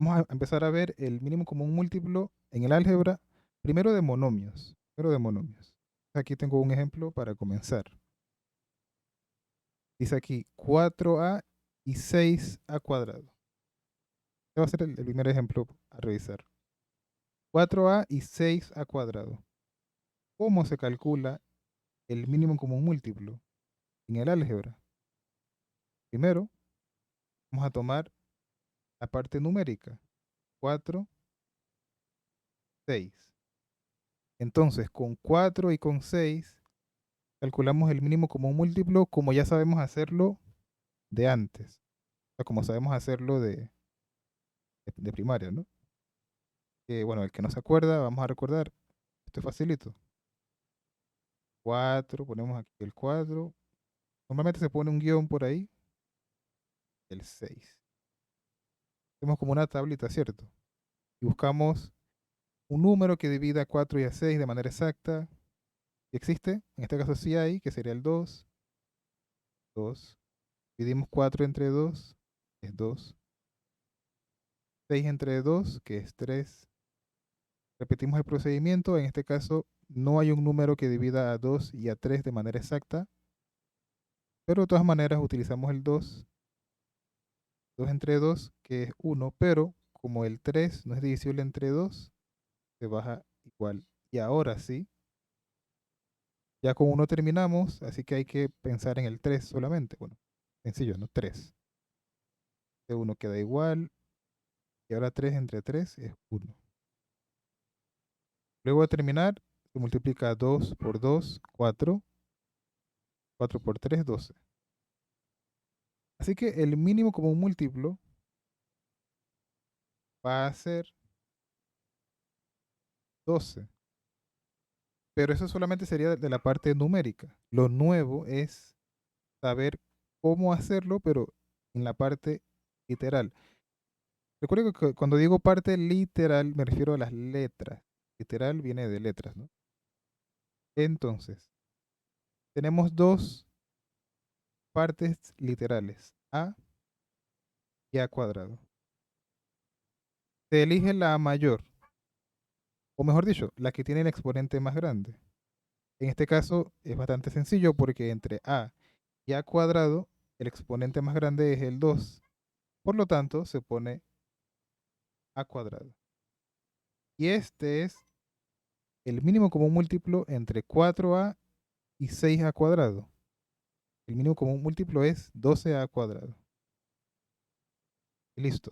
Vamos a empezar a ver el mínimo común múltiplo en el álgebra, primero de monomios. Primero de monomios. Aquí tengo un ejemplo para comenzar. Dice aquí 4a y 6a cuadrado. Este va a ser el primer ejemplo a revisar. 4a y 6a cuadrado. ¿Cómo se calcula el mínimo común múltiplo en el álgebra? Primero, vamos a tomar la parte numérica. 4, 6. Entonces, con 4 y con 6 calculamos el mínimo común múltiplo como ya sabemos hacerlo de antes. O sea, como sabemos hacerlo de primaria, ¿no? Bueno, el que no se acuerda, vamos a recordar. Esto es facilito. 4, ponemos aquí el 4. Normalmente se pone un guión por ahí. El 6. Hacemos como una tablita, ¿cierto? Y buscamos un número que divida a 4 y a 6 de manera exacta. ¿Y existe? En este caso sí hay, que sería el 2. 2. Dividimos 4 entre 2, que es 2. 6 entre 2, que es 3. Repetimos el procedimiento. En este caso no hay un número que divida a 2 y a 3 de manera exacta, pero de todas maneras utilizamos el 2. 2 entre 2, que es 1, pero como el 3 no es divisible entre 2, se baja igual. Y ahora sí, ya con 1 terminamos, así que hay que pensar en el 3 solamente. Bueno, sencillo, ¿no? 3. De 1 queda igual, y ahora 3 entre 3 es 1. Luego de terminar, se multiplica 2 por 2, 4. 4 por 3, 12. Así que el mínimo común múltiplo va a ser 12. Pero eso solamente sería de la parte numérica. Lo nuevo es saber cómo hacerlo, pero en la parte literal. Recuerden que cuando digo parte literal me refiero a las letras. Literal viene de letras, ¿no? Entonces, tenemos dos partes literales, a y a cuadrado. Se elige la mayor, o mejor dicho, la que tiene el exponente más grande. En este caso es bastante sencillo porque entre a y a cuadrado el exponente más grande es el 2. Por lo tanto, se pone a cuadrado. Y este es el mínimo común múltiplo entre 4a y 6a cuadrado. El mínimo común múltiplo es 12a cuadrado. Y listo.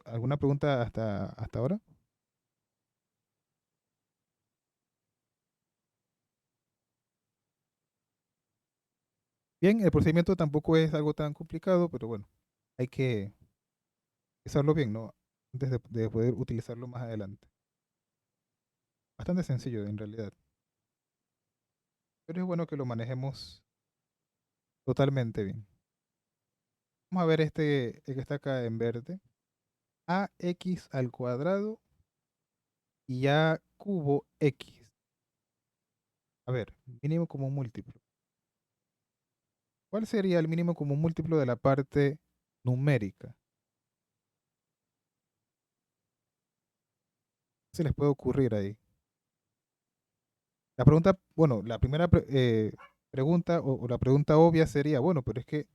¿Alguna pregunta hasta ahora? Bien, el procedimiento tampoco es algo tan complicado, pero bueno, hay que usarlo bien, ¿no? Antes de poder utilizarlo más adelante. Bastante sencillo en realidad. Pero es bueno que lo manejemos totalmente bien. Vamos a ver el que está acá en verde. Ax al cuadrado y a cubo x. A ver, mínimo común múltiplo. ¿Cuál sería el mínimo común múltiplo de la parte numérica? ¿Qué se les puede ocurrir ahí? La pregunta, bueno, la primera pregunta o la pregunta obvia sería, bueno, pero es que,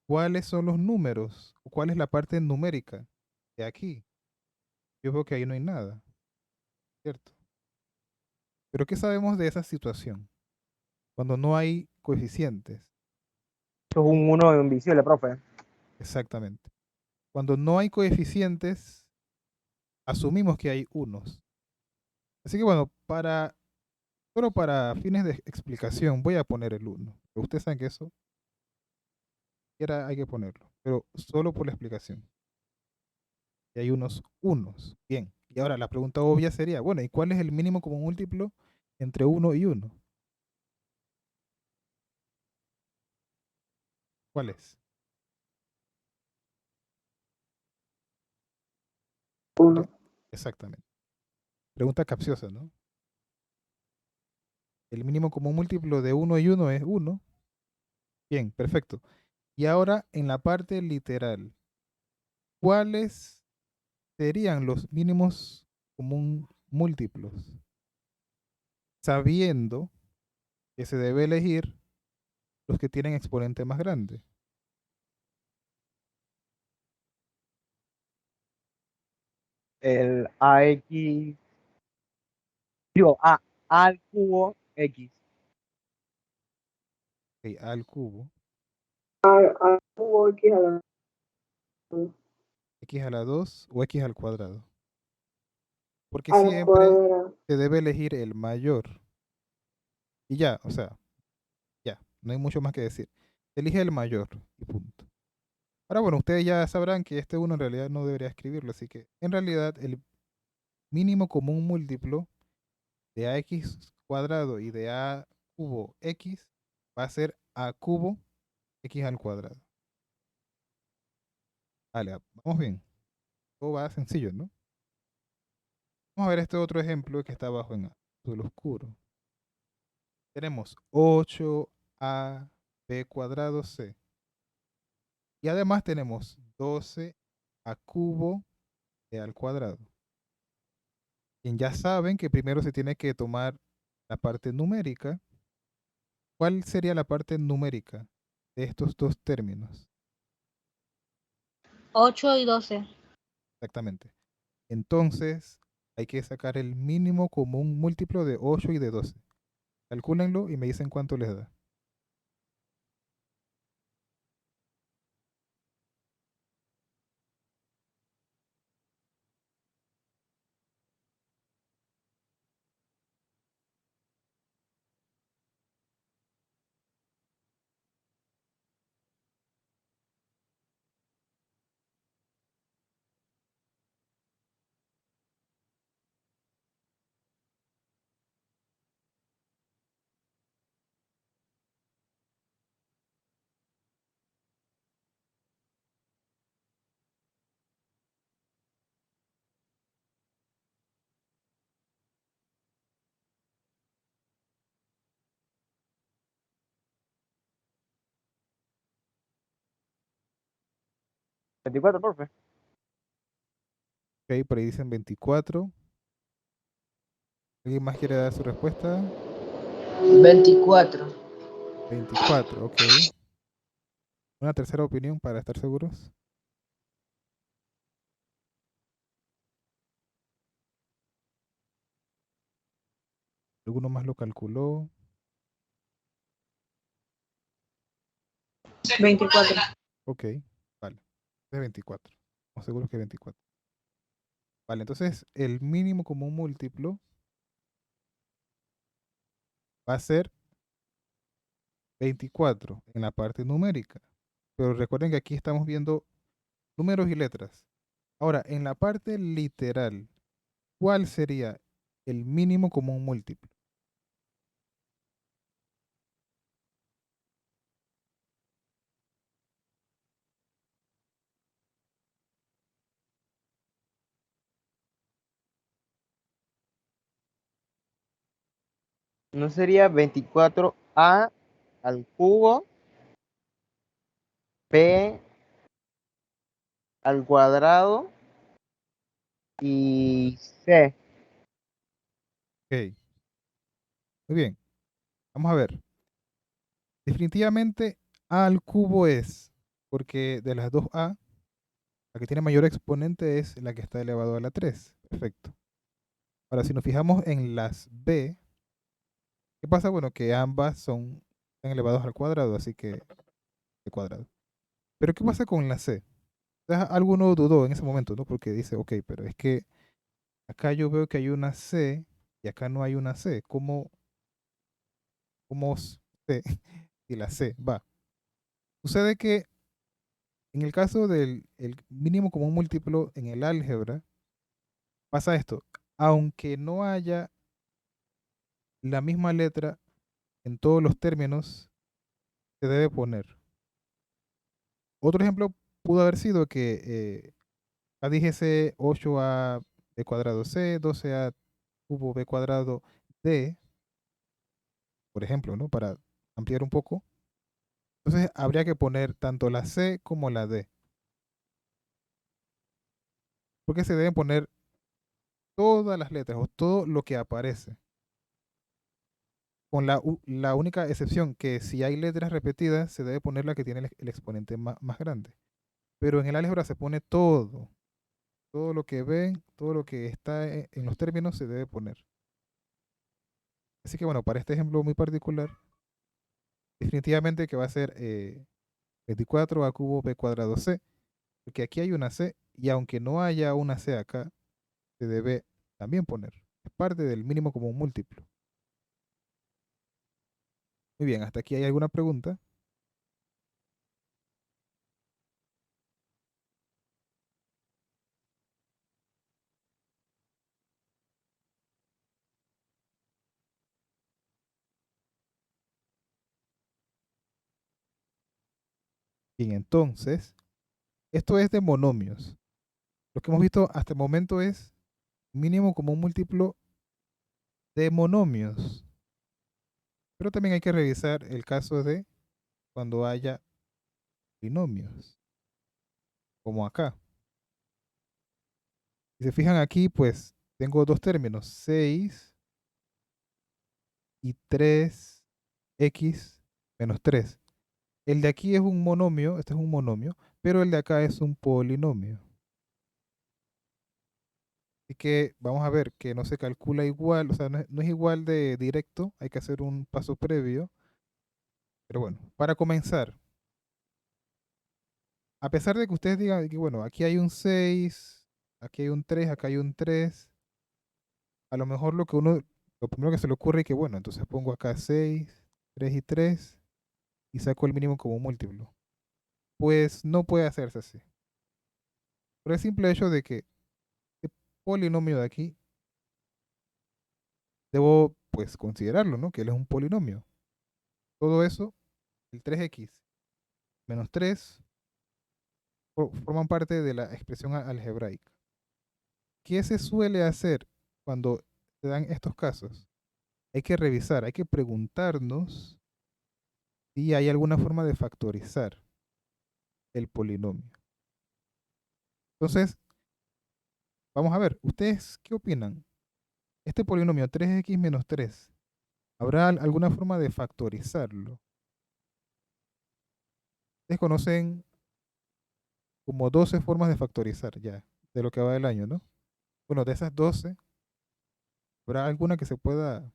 ¿cuáles son los números? ¿O cuál es la parte numérica de aquí? Yo veo que ahí no hay nada, ¿cierto? Pero ¿qué sabemos de esa situación? Cuando no hay coeficientes. Eso es un uno invisible, profe. Exactamente. Cuando no hay coeficientes, asumimos que hay unos. Así que bueno, solo para fines de explicación voy a poner el 1. Ustedes saben que eso hay que ponerlo, pero solo por la explicación. Y hay unos unos. Bien. Y ahora la pregunta obvia sería, bueno, ¿y cuál es el mínimo común múltiplo entre 1 y 1? ¿Cuál es? Uno. Exactamente. Pregunta capciosa, ¿no? El mínimo común múltiplo de 1 y 1 es 1. Bien, perfecto. Y ahora en la parte literal, ¿cuáles serían los mínimos común múltiplos? Sabiendo que se debe elegir los que tienen exponente más grande. El AX, digo, A al cubo X. Ok, a al cubo, A cubo X a la x a la 2 o x al cuadrado. Porque al siempre cuadrado. se debe elegir el mayor. Y ya, o sea, ya, no hay mucho más que decir. Elige el mayor y punto. Ahora, bueno, ustedes ya sabrán que este uno en realidad no debería escribirlo, así que en realidad el mínimo común múltiplo de ax cuadrado y de a cubo x va a ser a cubo x al cuadrado. Vale, vamos bien. Todo va sencillo, ¿no? Vamos a ver este otro ejemplo que está abajo en azul oscuro. Tenemos 8ab cuadrado c. Y además tenemos 12 a cubo e al cuadrado. Quien ya saben que primero se tiene que tomar la parte numérica. ¿Cuál sería la parte numérica de estos dos términos? 8 y 12. Exactamente. Entonces, hay que sacar el mínimo común múltiplo de 8 y de 12. Calcúlenlo y me dicen cuánto les da. ¿24, profe? Ok, por ahí dicen 24. ¿Alguien más quiere dar su respuesta? 24. 24, ok. Una tercera opinión para estar seguros. ¿Alguno más lo calculó? 24. Ok, vale. Es 24. Estamos seguros que 24. Vale, entonces el mínimo común múltiplo va a ser 24 en la parte numérica. Pero recuerden que aquí estamos viendo números y letras. Ahora, en la parte literal, ¿cuál sería el mínimo común múltiplo? ¿No sería 24A al cubo B al cuadrado y C? Ok, muy bien. Vamos a ver. Definitivamente a al cubo es, porque de las dos a, la que tiene mayor exponente es la que está elevado a la 3. Perfecto. Ahora, si nos fijamos en las b, ¿qué pasa? Bueno, que ambas están elevados al cuadrado, así que de cuadrado. Pero ¿qué pasa con la c? Entonces, alguno dudó en ese momento, ¿no? Porque dice, ok, pero es que acá yo veo que hay una c y acá no hay una c. ¿Cómo c y la c va? Sucede que en el caso del el mínimo común múltiplo en el álgebra, pasa esto. Aunque no haya la misma letra en todos los términos, se debe poner. Otro ejemplo pudo haber sido que acá dijese 8a b cuadrado c, 12a cubo b cuadrado d, por ejemplo, ¿no? Para ampliar un poco. Entonces habría que poner tanto la C como la D. Porque se deben poner todas las letras o todo lo que aparece. Con la única excepción que si hay letras repetidas, se debe poner la que tiene el exponente más grande. Pero en el álgebra se pone todo. Todo lo que ven, todo lo que está en los términos se debe poner. Así que bueno, para este ejemplo muy particular, definitivamente que va a ser 24 a cubo b cuadrado c, porque aquí hay una c y aunque no haya una c acá, se debe también poner. Es parte del mínimo común múltiplo. Muy bien, hasta aquí hay alguna pregunta. Bien, entonces, esto es de monomios. Lo que hemos visto hasta el momento es mínimo común múltiplo de monomios. Pero también hay que revisar el caso de cuando haya binomios, como acá. Si se fijan aquí, pues tengo dos términos, 6 y 3x menos 3. El de aquí es un monomio, este es un monomio, pero el de acá es un polinomio. Así que vamos a ver que no se calcula igual, o sea, no es igual de directo, hay que hacer un paso previo. Pero bueno, para comenzar, a pesar de que ustedes digan que, bueno, aquí hay un 6, aquí hay un 3, acá hay un 3, a lo mejor lo primero que se le ocurre es que, bueno, entonces pongo acá 6, 3 y 3 y saco el mínimo como múltiplo. Pues no puede hacerse así. Por el simple hecho de que este polinomio de aquí, debo pues considerarlo, ¿no? Que él es un polinomio. Todo eso, el 3x menos 3, forman parte de la expresión algebraica. ¿Qué se suele hacer cuando se dan estos casos? Hay que revisar, hay que preguntarnos si hay alguna forma de factorizar el polinomio. Entonces, vamos a ver, ¿ustedes qué opinan? Este polinomio 3x menos 3, ¿habrá alguna forma de factorizarlo? Ustedes conocen como 12 formas de factorizar ya, de lo que va del año, ¿no? Bueno, de esas 12, ¿habrá alguna que se pueda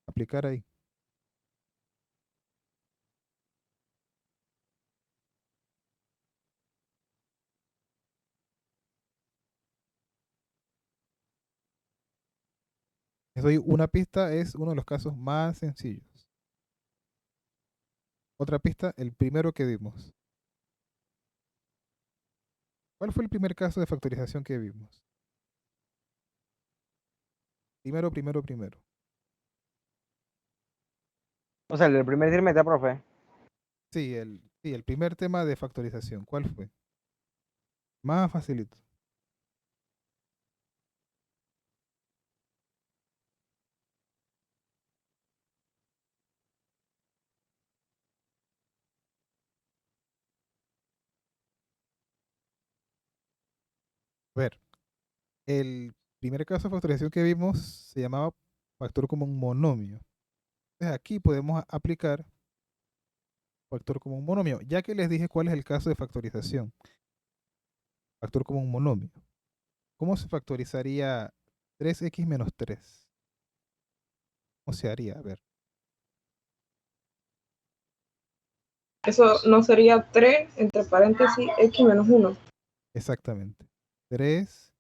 aplicar ahí? Les doy una pista, es uno de los casos más sencillos. Otra pista, el primero que vimos. ¿Cuál fue el primer caso de factorización que vimos? Primero. O sea, el del primer trimestre, profe. Sí, el primer tema de factorización. ¿Cuál fue? Más facilito. A ver, el primer caso de factorización que vimos se llamaba factor común monomio. Entonces aquí podemos aplicar factor común monomio, ya que les dije cuál es el caso de factorización. Factor común monomio. ¿Cómo se factorizaría 3x menos 3? ¿Cómo se haría? A ver, Eso no sería 3 entre paréntesis x menos 1. exactamente. 3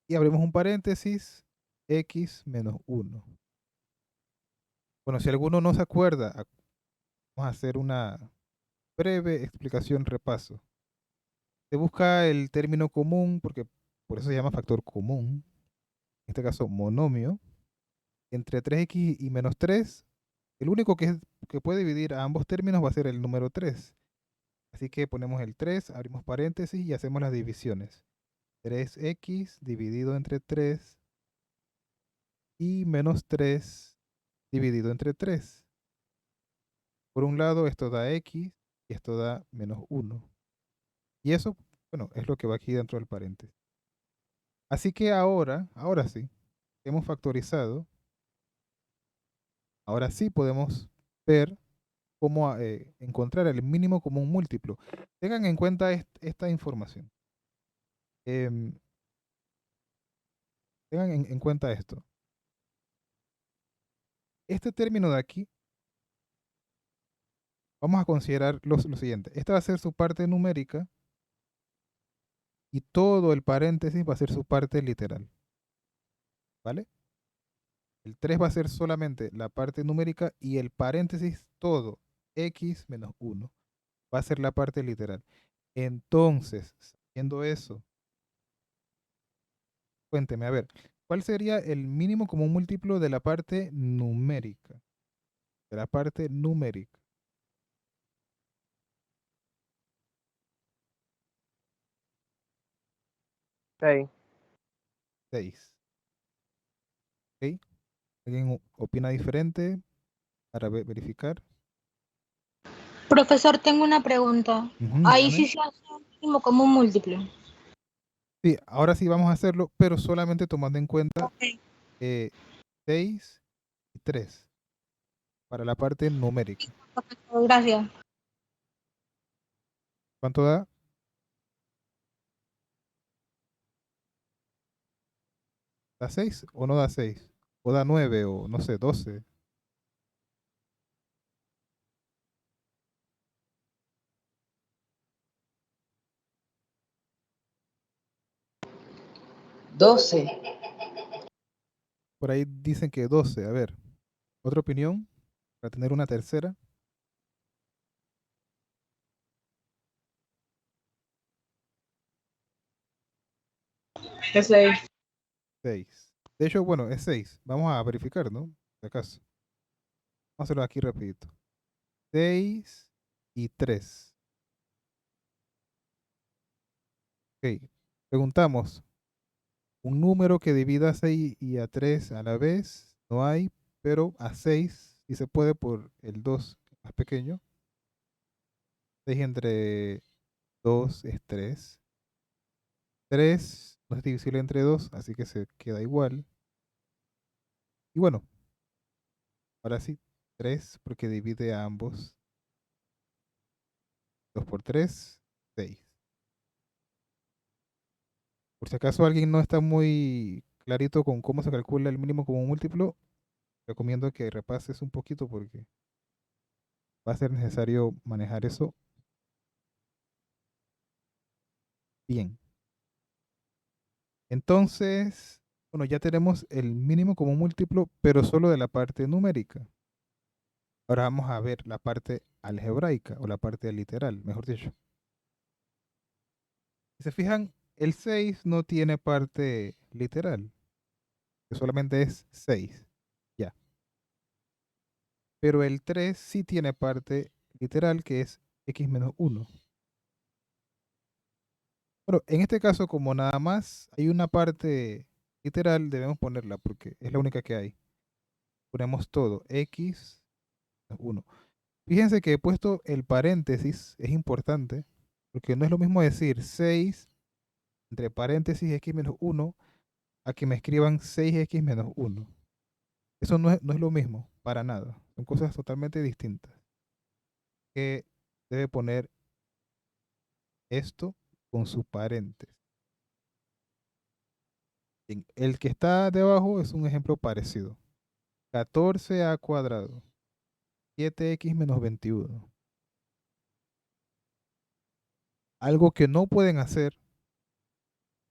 y abrimos un paréntesis, x menos 1. Bueno, si alguno no se acuerda, vamos a hacer una breve explicación, repaso. Se busca el término común, porque por eso se llama factor común, en este caso monomio, entre 3x y menos 3. El único que puede dividir a ambos términos va a ser el número 3. Así que ponemos el 3, abrimos paréntesis y hacemos las divisiones. 3x dividido entre 3 y menos 3 dividido entre 3. Por un lado, esto da x y esto da menos 1. Y eso, bueno, es lo que va aquí dentro del paréntesis. Así que ahora sí, hemos factorizado. Ahora sí podemos ver cómo encontrar el mínimo común múltiplo. Tengan en cuenta esta información. Em, tengan en cuenta esto. Este término de aquí, vamos a considerar lo siguiente. Esta va a ser su parte numérica y todo el paréntesis va a ser su parte literal. ¿Vale? El 3 va a ser solamente la parte numérica y el paréntesis todo, x menos 1, va a ser la parte literal. Entonces, sabiendo eso, cuénteme, a ver, ¿cuál sería el mínimo común múltiplo de la parte numérica? De la parte numérica. 6. 6. ¿Ok? ¿Alguien opina diferente para verificar? Profesor, tengo una pregunta. Ujú, Ahí dígame. sí se hace un mínimo como un múltiplo. Sí, ahora sí vamos a hacerlo, pero solamente tomando en cuenta Ok. 6 y 3 para la parte numérica. Profesor, gracias. ¿Cuánto da? ¿Da 6 o no da 6? ¿O da 9 o no sé, 12? Doce. Por ahí dicen que 12. A ver, ¿otra opinión? Para tener una tercera. Es 6. 6. De hecho, bueno, es 6. Vamos a verificar, ¿no? Si acaso. Vamos a hacerlo aquí rapidito. 6 y 3. Ok. Preguntamos, un número que divida a 6 y a 3 a la vez, no hay, pero a 6 sí se puede por el 2 más pequeño. 6 entre 2 es 3. 3 no es divisible entre 2, así que se queda igual. Y bueno, ahora sí, 3 porque divide a ambos. 2 por 3, 6. Por si acaso alguien no está muy clarito con cómo se calcula el mínimo común múltiplo, recomiendo que repases un poquito porque va a ser necesario manejar eso bien. Entonces, bueno, ya tenemos el mínimo común múltiplo, pero solo de la parte numérica. Ahora vamos a ver la parte algebraica o la parte literal, mejor dicho. Si se fijan, el 6 no tiene parte literal, que solamente es 6. Ya. Pero el 3 sí tiene parte literal, que es x menos 1. Bueno, en este caso, como nada más hay una parte literal, debemos ponerla porque es la única que hay. Ponemos todo, x menos 1. Fíjense que he puesto el paréntesis, es importante, porque no es lo mismo decir 6 entre paréntesis x menos 1 a que me escriban 6x menos 1. Eso no es lo mismo, para nada. Son cosas totalmente distintas. Que debe poner esto con su paréntesis. Bien, el que está debajo es un ejemplo parecido. 14a cuadrado, 7x menos 21. Algo que no pueden hacer,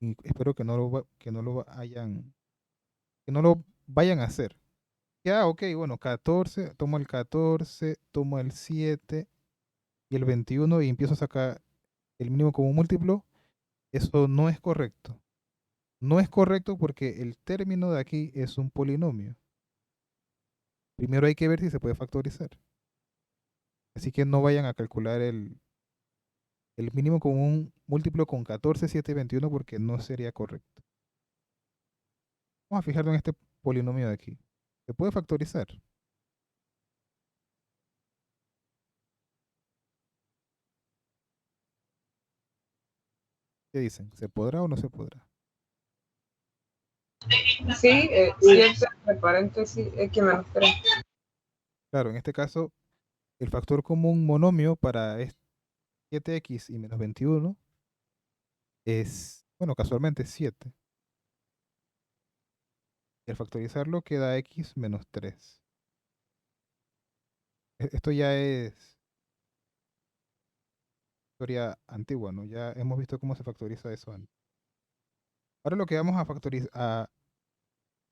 y espero que no que no lo vayan a hacer. Ya, ok, bueno, 14, tomo el 14, tomo el 7 y el 21 y empiezo a sacar el mínimo común múltiplo. Eso no es correcto. No es correcto porque el término de aquí es un polinomio. Primero hay que ver si se puede factorizar. Así que no vayan a calcular el mínimo común múltiplo con 14, 7 y 21 porque no sería correcto. Vamos a fijarnos en este polinomio de aquí. ¿Se puede factorizar? ¿Qué dicen? ¿Se podrá o no se podrá? Sí, 7 entre paréntesis x menos 3. Claro, en este caso, el factor común monomio para 7x y menos 21 es, bueno, casualmente 7. Y al factorizarlo queda x menos 3. Esto ya es historia antigua, ¿no? Ya hemos visto cómo se factoriza eso antes. Ahora lo que vamos a factorizar, a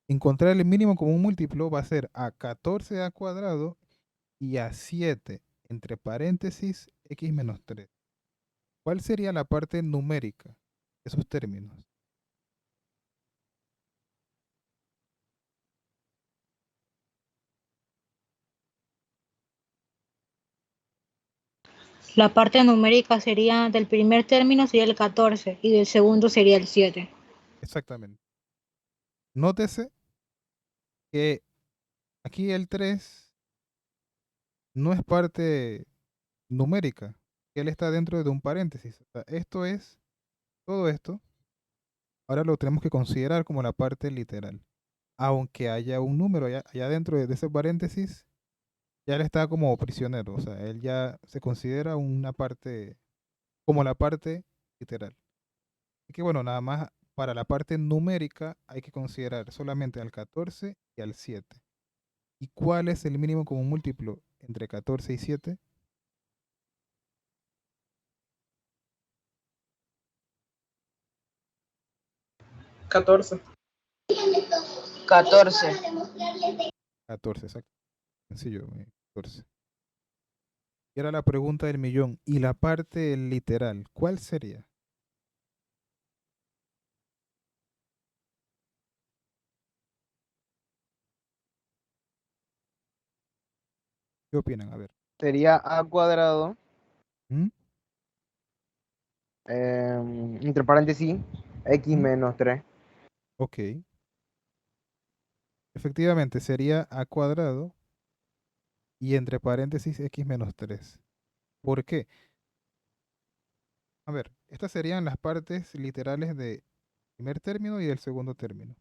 encontrar el mínimo común múltiplo va a ser a 14a cuadrado y a 7 entre paréntesis x menos 3. ¿Cuál sería la parte numérica de esos términos? La parte numérica sería del primer término sería el 14 y del segundo sería el 7. Exactamente. Nótese que aquí el 3 no es parte numérica, que él está dentro de un paréntesis. O sea, esto es, todo esto, ahora lo tenemos que considerar como la parte literal. Aunque haya un número allá dentro de ese paréntesis, ya él está como prisionero. O sea, él ya se considera una parte, como la parte literal. Así que bueno, nada más para la parte numérica hay que considerar solamente al 14 y al 7. ¿Y cuál es el mínimo común múltiplo entre 14 y 7? 14. 14. 14, exacto. Sencillo, 14. Y era la pregunta del millón. ¿Y la parte literal? ¿Cuál sería? ¿Qué opinan? A ver. Sería a cuadrado, ¿Mm? entre paréntesis, x ¿Mm? menos 3. Ok. Efectivamente, sería a cuadrado y entre paréntesis x menos 3. ¿Por qué? A ver, estas serían las partes literales del primer término y del segundo término.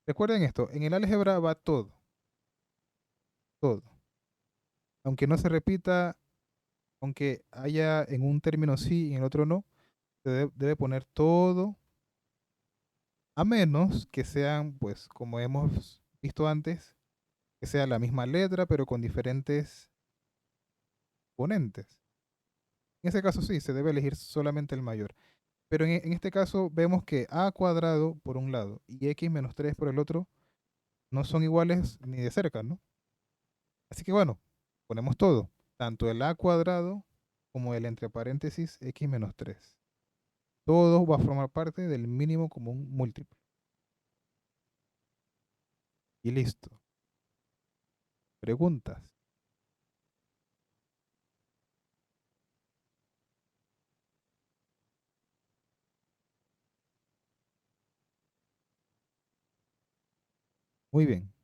Recuerden esto, en el álgebra va todo, todo. Aunque no se repita, aunque haya en un término sí y en el otro no, se debe poner todo, a menos que sean, pues, como hemos visto antes, que sea la misma letra, pero con diferentes exponentes. En ese caso sí, se debe elegir solamente el mayor. Pero en este caso vemos que a cuadrado por un lado y x menos 3 por el otro no son iguales ni de cerca, ¿no? Así que bueno, ponemos todo, tanto el a cuadrado como el entre paréntesis x menos 3. Todo va a formar parte del mínimo común múltiplo. Y listo. Preguntas. Muy bien.